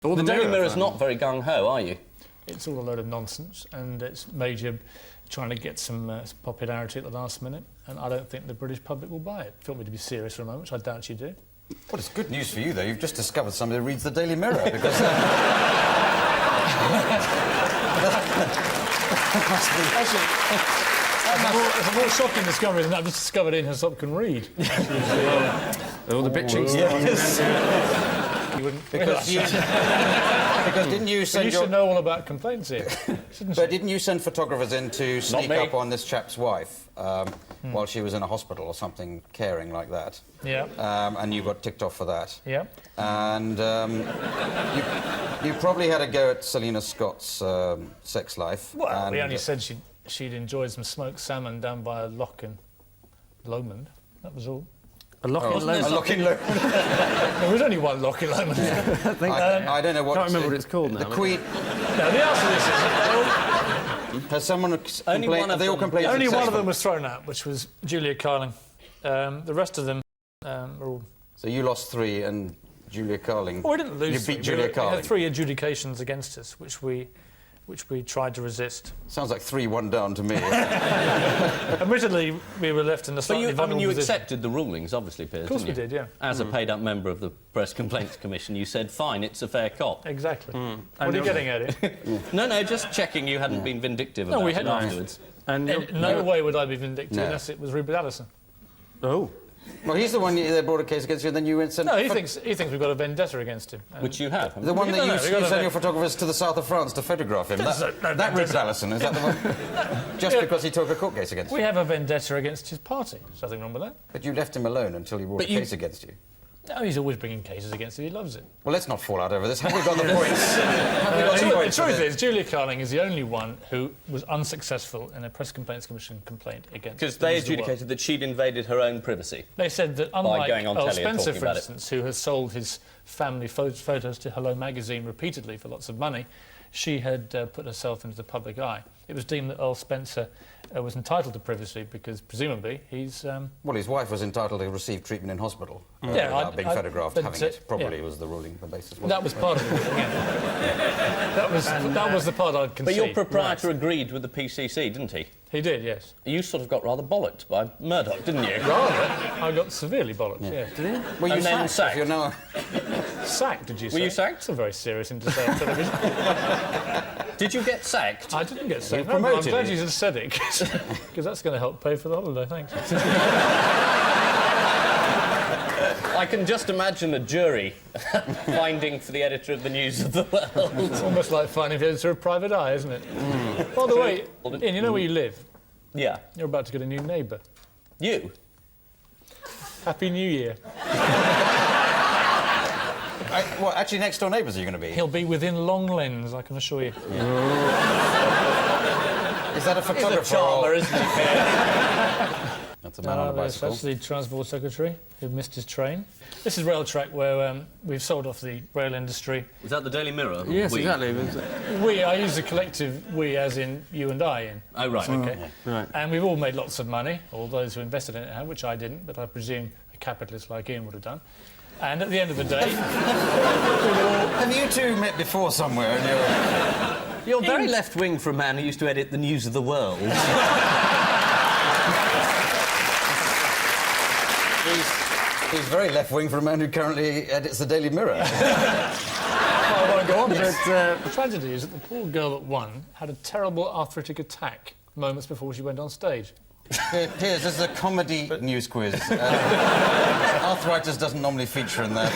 The Daily Mirror's not very gung-ho, are you? It's all a load of nonsense, and it's major trying to get some popularity at the last minute, and I don't think the British public will buy it. If you want me to be serious for a moment, which I doubt you do. Well, it's good news for you, though. You've just discovered somebody who reads the Daily Mirror, because... It's a more shocking discovery than I've just discovered Ian Hislop can read. All the bitching because didn't you send you should know all about complaints here, shouldn't you? But didn't you send photographers in to sneak up on this chap's wife while she was in a hospital or something, caring like that? Yeah. And you got ticked off for that. Yeah. And you probably had a go at Selina Scott's sex life. Well, we only said she'd enjoyed some smoked salmon down by a loch in Lomond. That was all. A loch in Lomond? A loch in Lomond. There was only one loch in Lomond. I don't know what... I can't remember what it's called now. The Queen... No, the answer to this is... Has someone complained... They all complained Only one of them was thrown out, which was Julia Carling. The rest of them were all... So you lost 3 and Julia Carling... Well, we didn't lose. You beat Julia Carling. We had 3 adjudications against us, which we tried to resist. Sounds like 3-1 down to me. Admittedly, we were left in a slightly vulnerable you position. accepted the rulings, obviously, Piers, Of course didn't we you? did, yeah. As a paid-up member of the Press Complaints Commission, you said, fine, it's a fair cop. Exactly. What are you getting at it? No, just checking you hadn't been vindictive No, about we it hadn't. afterwards. In no way would I be vindictive unless it was Rupert Allison. Oh. Well, he's the one that brought a case against you, and then you went... No, he thinks we've got a vendetta against him. Which you have. The one that you send your photographers to the south of France to photograph him. That Rupert Allison, is that the one? Just because he took a court case against you? We have a vendetta against his party. There's nothing wrong with that. But you left him alone until he brought a case against you. No, he's always bringing cases against it. He loves it. Well, let's not fall out over this. Have we got the points? Have we got the points? The truth is, Julia Carling is the only one who was unsuccessful in a Press Complaints Commission complaint against... Because they adjudicated that she'd invaded her own privacy. They said that unlike going on telly and Spencer, talking for about instance, who has sold his family photos to Hello magazine repeatedly for lots of money, she had put herself into the public eye. It was deemed that Earl Spencer was entitled to privacy because, presumably, he's... Well, his wife was entitled to receive treatment in hospital without being photographed having it. Probably was the ruling, the basis. That was part of it, that was the part I'd concede. But your proprietor agreed with the PCC, didn't he? He did, yes. You sort of got rather bollocked by Murdoch, didn't you? Rather? I got severely bollocked, yeah. Did he? Well, you then sacked. You're now... Sacked, did you say? Were you sacked? It's a very serious thing to say on television. Did you get sacked? I didn't get sacked. promoted I'm glad you. you said it, because that's going to help pay for the holiday, thanks. I can just imagine a jury finding for the editor of the News of the World. It's almost like finding the editor of Private Eye, isn't it? By the way, Ian, you know where you live? Yeah. You're about to get a new neighbour. You? Happy New Year. Well, actually, next-door neighbours are you going to be? He'll be within long lens, I can assure you. Is that a photographer? He's a charmer, isn't he? That's a man on a bicycle. That's the Transport Secretary who missed his train. This is Rail Track, where we've sold off the rail industry. Was that the Daily Mirror? Yes, exactly. I use the collective we, as in you and I, Ian. Oh, right. Okay. Right. And we've all made lots of money, all those who invested in it have, which I didn't, but I presume a capitalist like Ian would have done. And at the end of the day... Have you two met before somewhere? And You're very left-wing for a man who used to edit the News of the World. He's very left-wing for a man who currently edits the Daily Mirror. I won't go on, but the tragedy is that the poor girl that won had a terrible arthritic attack moments before she went on stage. Piers, this is a comedy news quiz. Arthritis doesn't normally feature in that.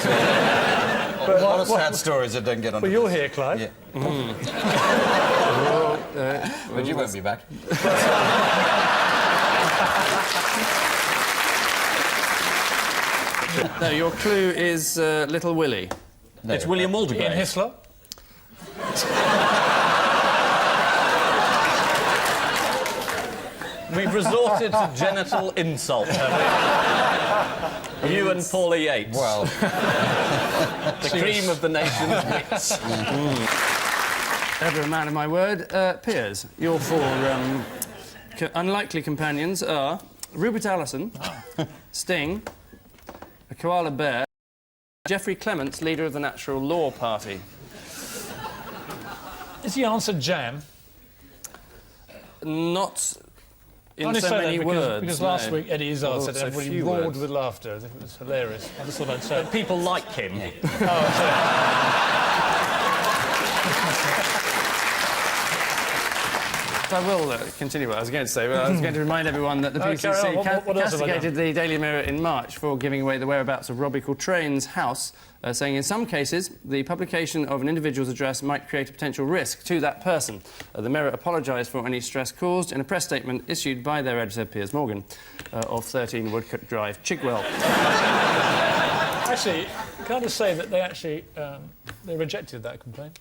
A lot of sad stories that don't get on. Well, you're here, Clive. Yeah. But you won't be back. No, your clue is Little Willie. No. It's William Waldegrave. Ian Hislop. We've resorted to genital insult, have we? You and Paula Yates. Well... the cream of the nation's wits. Ever a man of my word. Piers, your 4 unlikely companions are Rupert Allison, Sting, a koala bear, Geoffrey Clements, leader of the Natural Law Party. Is the answer jam? Not in Only so say that many words. because last week Eddie Izzard Well, said so everybody few roared words. with laughter as if it was hilarious. I just thought I'd say it. People like him. I will continue what I was going to say, but I was going to remind everyone that the carry PCC on. What else have I castigated the Daily Mirror in March for giving away the whereabouts of Robbie Coltrane's house, saying in some cases the publication of an individual's address might create a potential risk to that person. The Mirror apologised for any stress caused in a press statement issued by their editor, Piers Morgan, of 13 Woodcote Drive, Chigwell. Actually, can I just say that they actually they rejected that complaint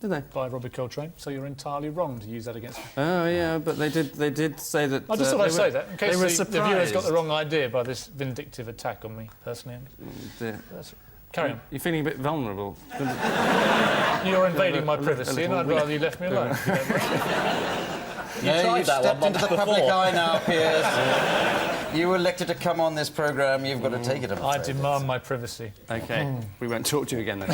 Did they? by Robbie Coltrane, so you're entirely wrong to use that against me. Oh, yeah, but they did say that... I just thought I'd they say were- that, in they case were the viewers got the surprised. wrong idea by this vindictive attack on me, personally. Dear. Carry on. You're feeling a bit vulnerable. You're invading my privacy, and little I'd rather you left me alone. if you don't mind. Yeah, tried you've that stepped one into the once public before. eye now, Piers. You were elected to come on this programme. You've got to take it. I'm I afraid. demand my privacy. OK, we won't talk to you again then.